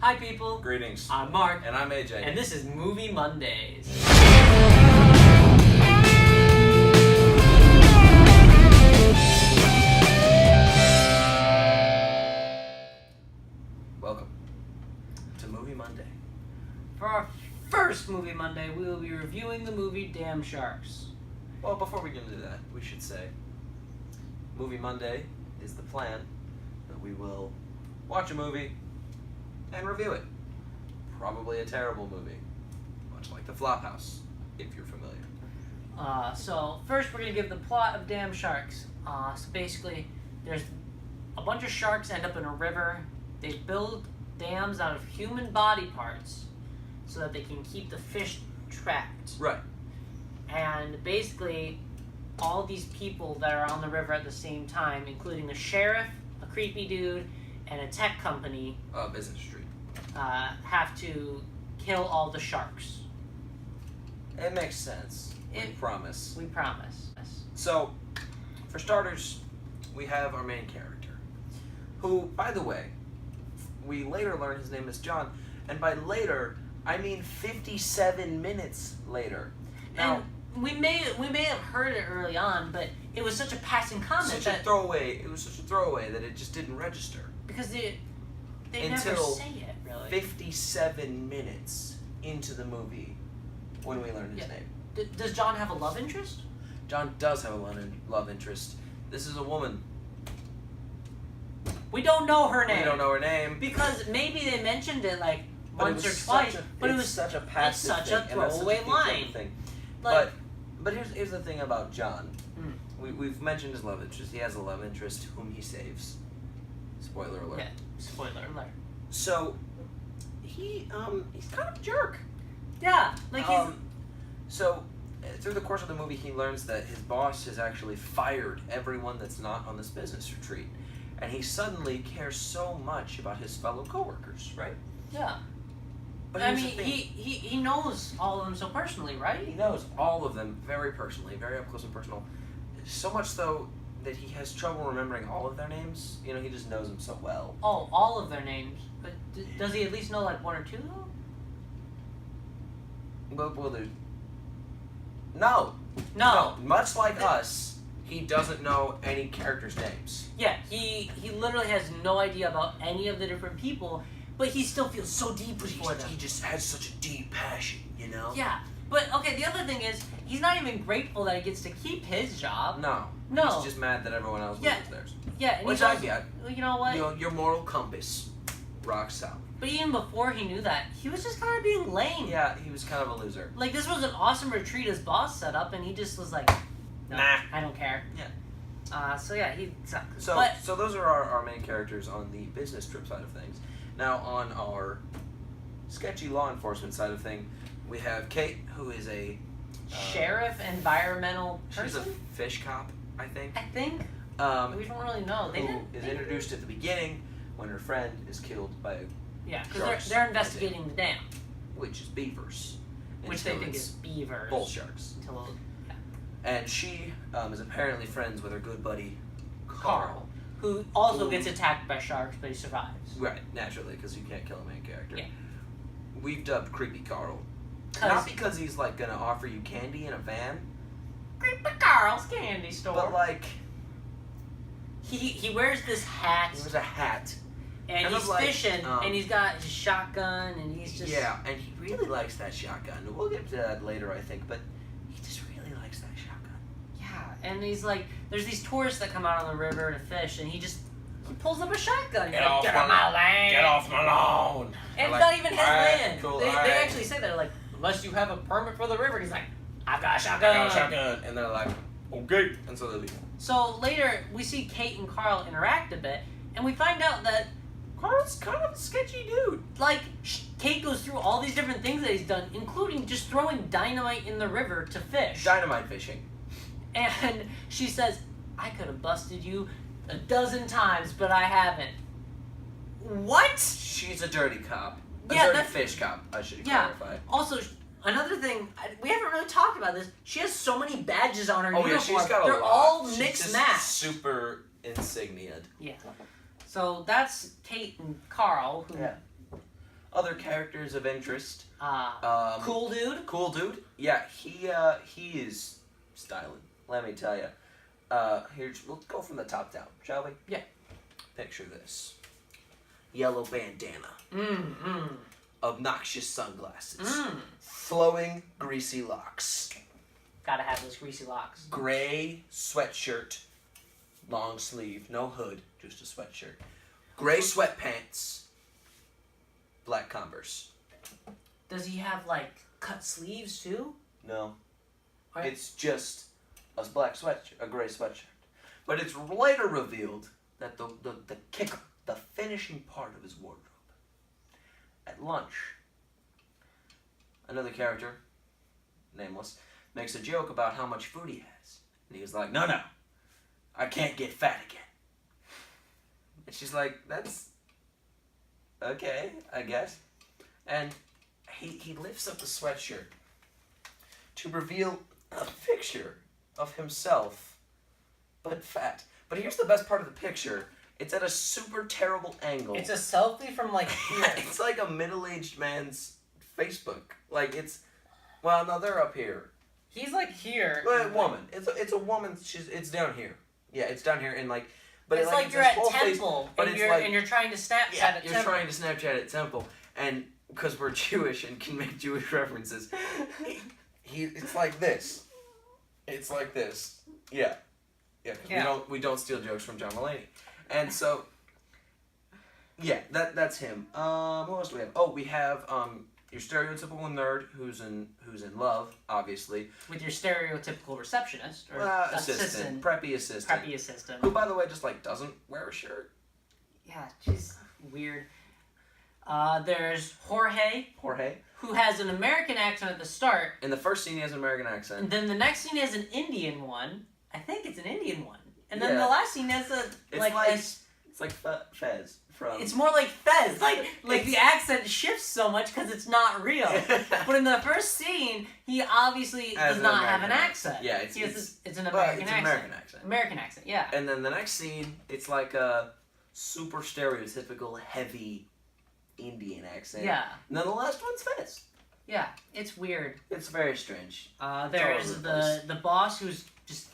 Hi people. Greetings. I'm Mark. And I'm AJ. And this is Movie Mondays. Welcome to Movie Monday. For our first Movie Monday, we will be reviewing the movie Damn Sharks. Well, before we get into that, we should say Movie Monday is the plan that we will watch a movie and review it. Probably a terrible movie, much like The Flophouse, if you're familiar. So first we're going to give the plot of Damn Sharks. So basically, there's a bunch of sharks end up in a river. They build dams out of human body parts so that they can keep the fish trapped. Right. And basically, all these people that are on the river at the same time, including a sheriff, a creepy dude, and a tech company, Business Street. have to kill all the sharks. It makes sense. We promise. We promise. So, for starters, we have our main character, who, by the way, we later learn his name is John, and by later, I mean 57 minutes later. Now, and we may have heard it early on, but it was such a passing comment it was such a throwaway that it just didn't register. Because they never Until say it, really. 57 minutes into the movie when we learn his name. Does John have a love interest? John does have a love interest. This is a woman. We don't know her name. We don't know her name. Because maybe they mentioned it like once or twice, but it was such a passive such a throwaway line. Thing. Like, but here's the thing about John. We've mentioned his love interest. He has a love interest whom he saves. Spoiler alert. Yeah, spoiler alert. So he's kind of a jerk. Yeah, like So through the course of the movie, he learns that his boss has actually fired everyone that's not on this business retreat, and he suddenly cares so much about his fellow coworkers, right? Yeah. But I mean, he knows all of them so personally, right? He knows all of them very personally, very up close and personal. So much so that he has trouble remembering all of their names. You know, he just knows them so well. Oh, all of their names. But does he at least know like one or two though? Well, there's... No. Much like us, he doesn't know any characters' names. Yeah, he literally has no idea about any of the different people, but he still feels so deeply for them. He just has such a deep passion, you know? Yeah, but okay, the other thing is, he's not even grateful that he gets to keep his job. No. He's just mad that everyone else loses theirs. Yeah, and which I get. You know what? Your moral compass rocks out. But even before he knew that, he was just kind of being lame. Yeah, he was kind of a loser. Like, this was an awesome retreat his boss set up, and he just was like, no, nah, I don't care. Yeah. So yeah, he sucked. So those are our main characters on the business trip side of things. Now, on our sketchy law enforcement side of things, we have Kate, who is a... sheriff, environmental person? She's a fish cop, I think. I think. We don't really know. Who is introduced at the beginning when her friend is killed by a... Yeah, because they're investigating the dam. Which is beavers. Which they think is beavers. Bull sharks. And she is apparently friends with her good buddy, Carl. Who also gets attacked by sharks, but he survives. Right, naturally, because you can't kill a main character. Yeah. We've dubbed Creepy Carl. Not because he's, like, gonna offer you candy in a van. Creepy Carl's candy store. But, like... He wears this hat. He wears a hat. And he's fishing, and he's got his shotgun, and he's just... Yeah, and he really likes that shotgun. We'll get to that later, I think, but he just really likes that shotgun. Yeah, and he's like... There's these tourists that come out on the river to fish, and he pulls up a shotgun. Get off my land! Get off my lawn! And it's not even his land. Cool, they actually say that, like, unless you have a permit for the river. And he's like, I've got a shotgun. And they're like, okay. And so they leave. So later, we see Kate and Carl interact a bit, and we find out that Carl's kind of a sketchy dude. Like, Kate goes through all these different things that he's done, including just throwing dynamite in the river to fish. Dynamite fishing. And she says, I could have busted you 12 times, but I haven't. What? She's a dirty cop. Dirty fish cop, I should clarify. Also, another thing, we haven't really talked about this. She has so many badges on her uniform. Yeah, she's got a They're lot. all She's mixed match. Super insignia. Yeah. So that's Kate and Carl, who Other characters of interest. Cool dude. Cool dude. Yeah, he is styling. Let me tell you. We'll go from the top down, shall we? Yeah. Picture this: yellow bandana, obnoxious sunglasses, flowing greasy locks, Gotta have those greasy locks. gray sweatshirt, long sleeve, no hood, just a sweatshirt, gray sweatpants, black Converse. Does he have like cut sleeves too? No, Or- it's just a black sweatshirt, a gray sweatshirt. But it's later revealed that the kicker, the finishing part of his wardrobe. At lunch, another character, nameless, makes a joke about how much food he has. And he was like, no, I can't get fat again. And she's like, that's okay, I guess. And he lifts up the sweatshirt to reveal a picture of himself, but fat. But here's the best part of the picture. It's at a super terrible angle. It's a selfie from like here. It's like a middle-aged man's Facebook. Like it's, well, no, they're up here. He's like here. Well, woman. It's a woman. It's down here. Yeah, it's down here and like. But It's like it's you're this at whole Temple face, but and it's you're trying to Snapchat yeah, at you're Temple. trying to Snapchat at Temple, and because we're Jewish and can make Jewish references, it's like this. It's like this. Yeah. Yeah, because we don't steal jokes from John Mulaney. And so yeah, that's him. Who else do we have? Oh, we have your stereotypical nerd who's in love, obviously. With your stereotypical receptionist or assistant, preppy assistant. Preppy assistant. Who, by the way, just like doesn't wear a shirt. Yeah, she's weird. There's Jorge, who has an American accent at the start. In the first scene, he has an American accent. And then the next scene has an Indian one. I think it's an Indian one. And then Yeah. the last scene has It's like Fez from. it's more like Fez. Like the accent shifts so much because it's not real. But in the first scene, he obviously does not have an accent. Yeah, it's an well, American it's accent. American accent. American accent, yeah. And then the next scene, it's like a super stereotypical heavy Indian accent. Yeah. And then the last one's Fez. Yeah, it's weird. It's very strange. There's all over the the boss who's just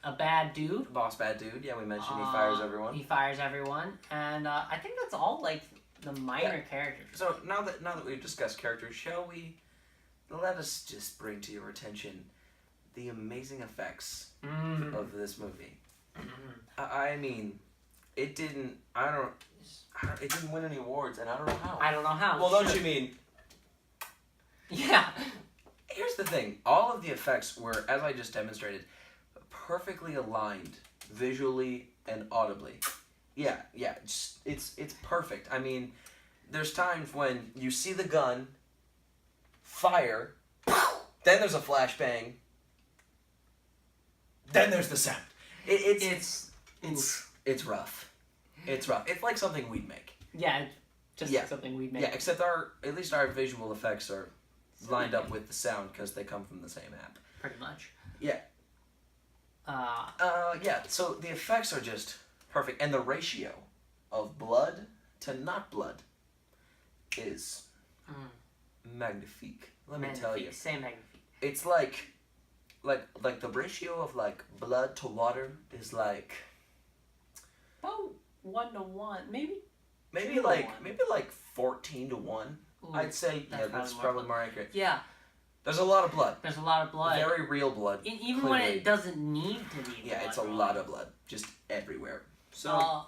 a bad dude. Boss bad dude. Yeah, we mentioned he fires everyone. He fires everyone, and I think that's all like the minor characters. So now that we've discussed characters, shall we let us just bring to your attention the amazing effects of this movie? I mean, it didn't. It didn't win any awards, and I don't know how. I don't know how. Well, don't you mean? Yeah. Here's the thing. All of the effects were, as I just demonstrated, perfectly aligned visually and audibly. Yeah. It's perfect. I mean, there's times when you see the gun, fire, then there's a flashbang, then there's the sound. It's rough. It's rough. It's like something we'd make. Yeah, just something we'd make. Yeah, except at least our visual effects are lined up with the sound because they come from the same app. Pretty much. Yeah. Yeah, so the effects are just perfect. And the ratio of blood to not blood is magnifique. Let me tell you. Say magnifique. It's like the ratio of like blood to water is like about 1-to-1, maybe. Maybe 2-to-1. like 14-to-1. Ooh, I'd say that's probably more accurate. Yeah. There's a lot of blood. There's a lot of blood. Very real blood. Even clearly. when it doesn't need to be blood. Yeah, it's a lot of blood. Just everywhere. So,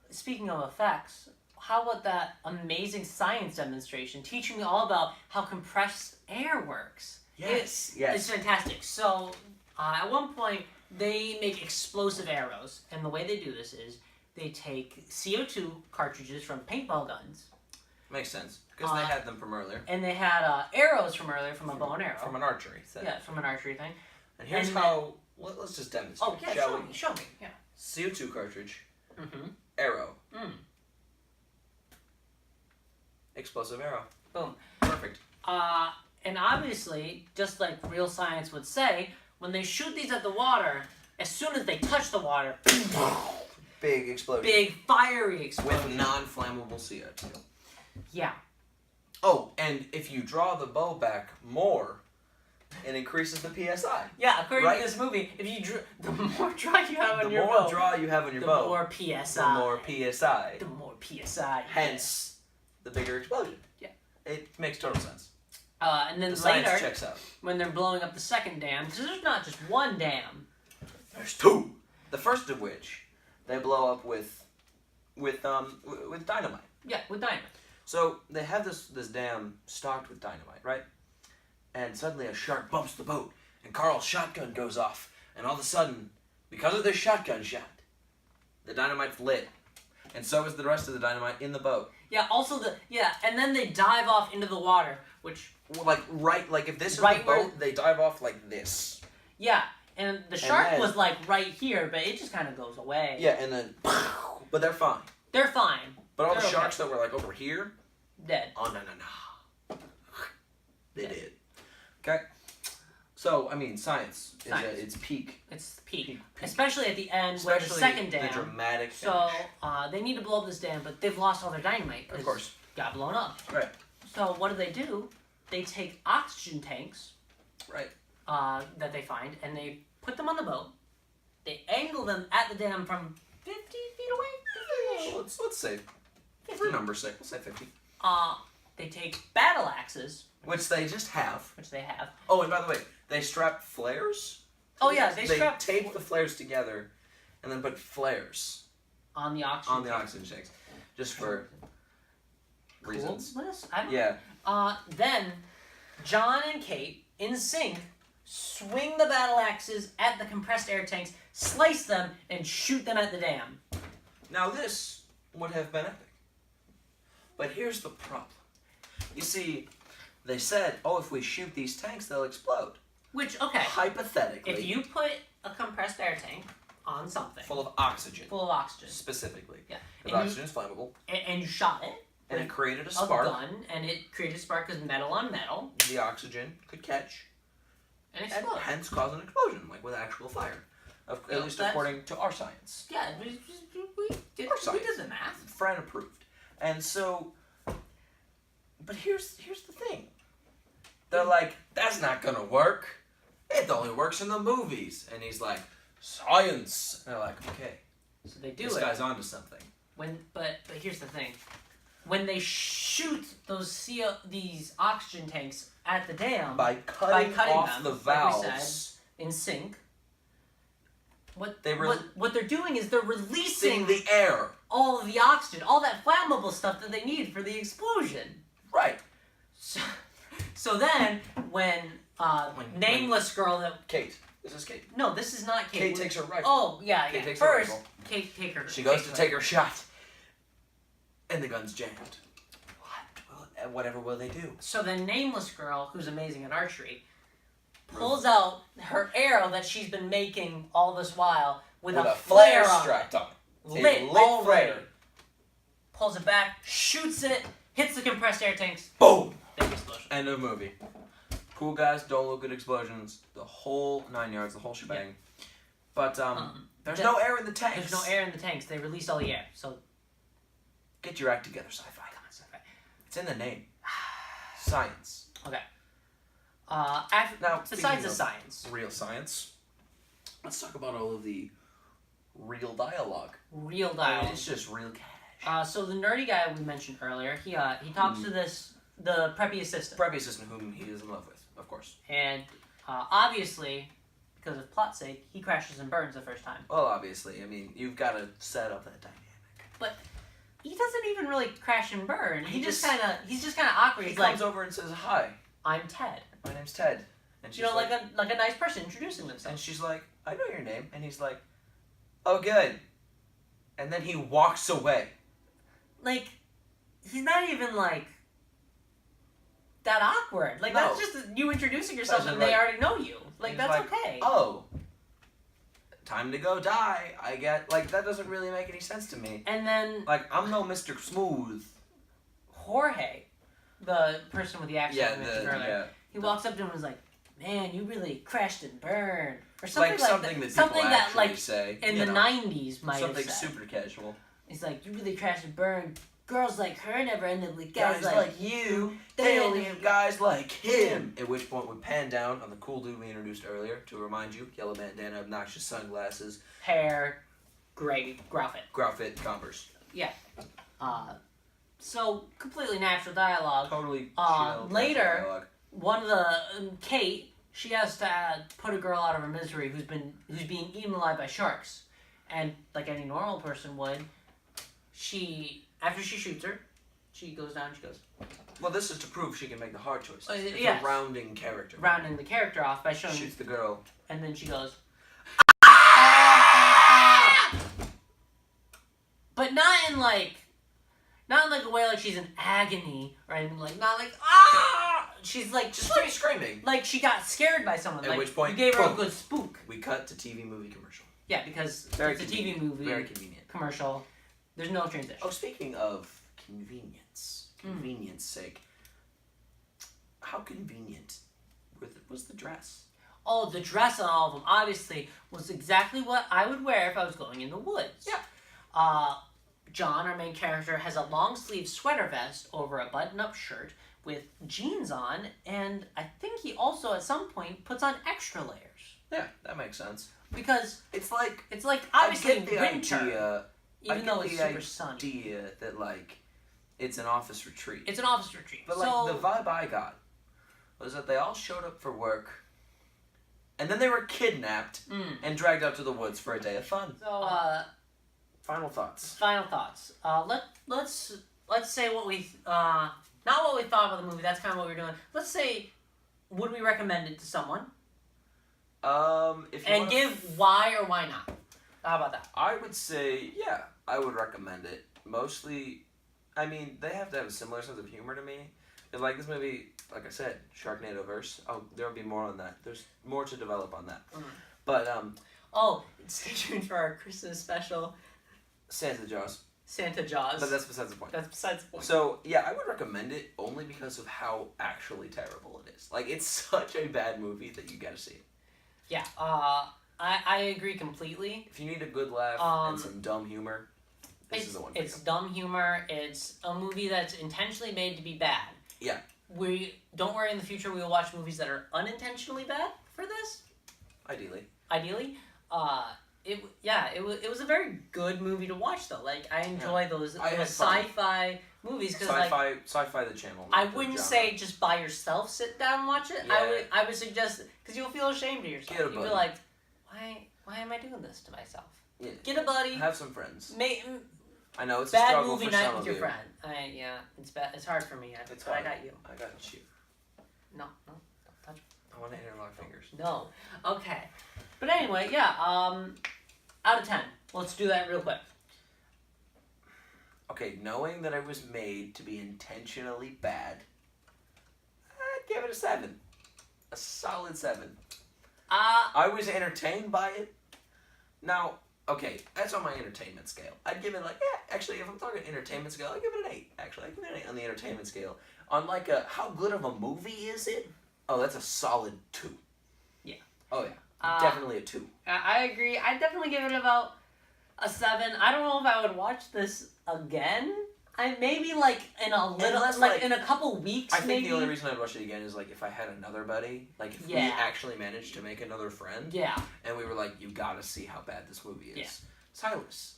speaking of effects, how about that amazing science demonstration teaching me all about how compressed air works? yes. It's fantastic. So, at one point, they make explosive arrows, and the way they do this is they take CO2 cartridges from paintball guns. Makes sense. Because they had them from earlier. And they had arrows from earlier from a bow and arrow. From an archery thing. Yeah, from an archery thing. And here's how... Let's just demonstrate. Oh, yeah, show me. Yeah. CO2 cartridge. Mm-hmm. Arrow. Explosive arrow. Boom. Perfect. And obviously, just like real science would say, when they shoot these at the water, as soon as they touch the water, Big explosion. big fiery explosion. With non-flammable CO2. Yeah. Oh, and if you draw the bow back more, it increases the PSI. Yeah, according Right? to this movie, if you the more draw you have on The your more bow, draw you have on your the bow, more PSI. the more PSI. The more PSI. Hence, the bigger explosion. Yeah. It makes total sense. And then The science later, checks out. when they're blowing up the second dam, because there's not just one dam. There's two. The first of which they blow up with dynamite. Yeah, with dynamite. So they have this dam stocked with dynamite, right? And suddenly a shark bumps the boat, and Carl's shotgun goes off, and all of a sudden, because of this shotgun shot, the dynamite's lit, and so is the rest of the dynamite in the boat. Yeah. Also and then they dive off into the water, which Like if this is Right the where- boat, they dive off like this. yeah, and the shark then- was like right here, but it just kind of goes away. Yeah, and then, but they're fine. They're fine. But all They're the okay. sharks that were like over here, Dead. oh no. They Yeah. did. Okay. So I mean, science is Science. at its peak. It's the peak. Peak. Especially at the end where the Especially second the dam. dramatic So finish. they need to blow up this dam, but they've lost all their dynamite. 'Cause Of course. it got blown up. Right. So what do? They take oxygen tanks Right. that they find, and they put them on the boat. They angle them at the dam from 50 feet away. 50-ish. Well, let's say, for 50. number's sake, we'll say 50. They take battle axes, Which they just have. which they have. Oh, and by the way, they strap flares. Oh yeah, they strap tape the flares together, and then put flares on the oxygen. on the oxygen tanks, just for reasons. Coolness? I don't Yeah. Then John and Kate, in sync, swing the battle axes at the compressed air tanks, slice them, and shoot them at the dam. Now this would have been epic. But here's the problem. You see, they said, oh, if we shoot these tanks, they'll explode. Which, okay, Hypothetically. if you put a compressed air tank on something Full of oxygen. full of oxygen, Specifically. yeah, Because oxygen is flammable. and you shot it And with it created a a spark. gun, and it created a spark because metal on metal, The oxygen could catch. and And explode. hence cause an explosion, like with actual fire. At Yeah, least that's- according to our science. Yeah, we did the math. Fran approved. And so, but here's the thing. They're like, that's not gonna work. It only works in the movies. And he's like, science. And they're like, okay, So they do this it. guy's onto something. But here's the thing. When they shoot these oxygen tanks at the dam By cutting off them, the like we valves, in sync, what They what they're doing is they're releasing the air. all of the oxygen, all that flammable stuff that they need for the explosion. Right. So then when nameless girl that Kate. This is Kate. no, this is not Kate. Kate takes her rifle. Oh yeah, Kate yeah. takes her First, rifle. Kate take her. She goes takes to take her shot. And the gun's jammed. Whatever will they do? So the nameless girl, who's amazing at archery, pulls out her arrow that she's been making all this while with a flare on it. strapped on. Lit A already. flare. Pulls it back, shoots it, hits the compressed air tanks. Boom! Big explosion. End of movie. Cool guys don't look good explosions. The whole 9 yards, the whole shebang. But there's no air in the tanks. There's no air in the tanks. They released all the air. So Get your act together, SYFY. okay. It's in the name. Science. Okay. Now, Besides speaking the of science, real science, let's talk about all of the real dialogue. real I mean, dialogue. it's just real cash. So the nerdy guy we mentioned earlier, he talks to the preppy assistant, Preppy assistant whom he is in love with, of course. and obviously, because of plot's sake, he crashes and burns the first time. Well, obviously, I mean, you've got to set up that dynamic. But he doesn't even really crash and burn. He's just just- kind of awkward. He He's like, comes over and says, "Hi, I'm Ted. my name's Ted," and she's You know, like a nice person introducing and themselves. she's like, "I know your name," and he's like, "Oh, good," and then he walks away. Like, he's not even like that awkward. Like No. that's just you introducing yourself That's and just they like- already know you. Like He's that's like, okay. Oh, time to go die. I get like that doesn't really make any sense to me. And then Like I'm no Mr. Smooth. Jorge, the person with the accent we mentioned earlier, yeah. he walks up to him and is like, "Man, you really crashed and burned," or something Like like something that. that Something people that actually like say in you the know, '90s might something have said. super casual. He's like, "You really crashed and burned. girls like her never ended with guys like you. They only have guys like him. At which point we pan down on the cool dude we introduced earlier to remind you: yellow bandana, obnoxious sunglasses, hair, gray growfit, Converse. Yeah. So completely natural dialogue. Totally. Later, dialogue. one of the Kate, she has to put a girl out of her misery who's being eaten alive by sharks, and like any normal person would, after she shoots her, she goes down. She goes. Well, this is to prove she can make the hard choices. It's yes. a rounding character. Rounding the character off by showing. Shoots the girl, and then she goes. But not in like a way like she's in agony or anything, like not like she's like just like screaming, like she got scared by someone. At like, which point you gave her boom, a good spook. We cut to TV movie commercial. Yeah, because very it's a TV movie, very convenient commercial. There's no transition. Oh, speaking of convenience sake, how convenient was the dress? Oh, the dress on all of them obviously was exactly what I would wear if I was going in the woods. Yeah. John, our main character, has a long-sleeve sweater vest over a button-up shirt with jeans on, and I think he also, at some point, puts on extra layers. Yeah, that makes sense. Because it's like obviously winter, even though it's super sunny. Idea that like it's an office retreat. It's an office retreat. But like the vibe I got was that they all showed up for work, and then they were kidnapped and dragged out to the woods for a day of fun. So, final thoughts. Let's say what we not what we thought about the movie. That's kind of what we're doing. Let's say, would we recommend it to someone? If you give why or why not. How about that? I would say yeah, I would recommend it. Mostly, I mean, they have to have a similar sense of humor to me. If like this movie, like I said, Sharknado-verse. Oh, there'll be more on that. There's more to develop on that. But stay tuned for our Christmas special. Santa Jaws. But that's besides the point. That's besides the point. So, yeah, I would recommend it only because of how actually terrible it is. Like, it's such a bad movie that you gotta see it. Yeah, I agree completely. If you need a good laugh and some dumb humor, this is the one for you. It's dumb humor. It's a movie that's intentionally made to be bad. Yeah. Don't worry, in the future we will watch movies that are unintentionally bad for this. Ideally. It was a very good movie to watch though. Like I enjoy those sci-fi movies because SYFY the channel. I wouldn't say just by yourself sit down and watch it. Yeah. I would suggest because you'll feel ashamed of yourself. You'll be like, why am I doing this to myself? Yeah. Get a buddy. Have some friends. I know it's bad a struggle movie for night some with of your friend. It's bad. It's hard for me. It's hard. I got you. I got you. No, don't touch me. I want to interlock fingers. No. Okay. But anyway, yeah. Out of 10. Let's do that real quick. Okay, knowing that it was made to be intentionally bad, I'd give it a 7. A solid 7. I was entertained by it. Now, okay, that's on my entertainment scale. I'd give it like, actually, if I'm talking entertainment scale, I'd give it an 8. Actually, I'd give it an 8 on the entertainment scale. On like how good of a movie is it? Oh, that's a solid 2. Yeah. Oh, yeah. Definitely a 2. I agree. I'd definitely give it about a 7. I don't know if I would watch this again. Maybe like in a little, like in a couple weeks. I think the only reason I'd watch it again is like if I had another buddy, like if we actually managed to make another friend. Yeah. And we were like, you gotta see how bad this movie is. Yeah. Silas.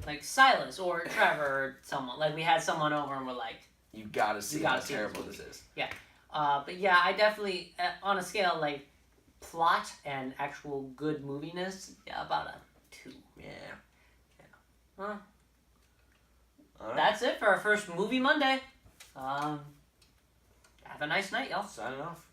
Like Silas or Trevor or someone. Like we had someone over and we're like, you gotta see how terrible this is. Yeah. But yeah, I definitely on a scale like plot and actual good moviness, about a 2. Yeah. Huh. Right. That's it for our first Movie Monday. Have a nice night, y'all. Signing off.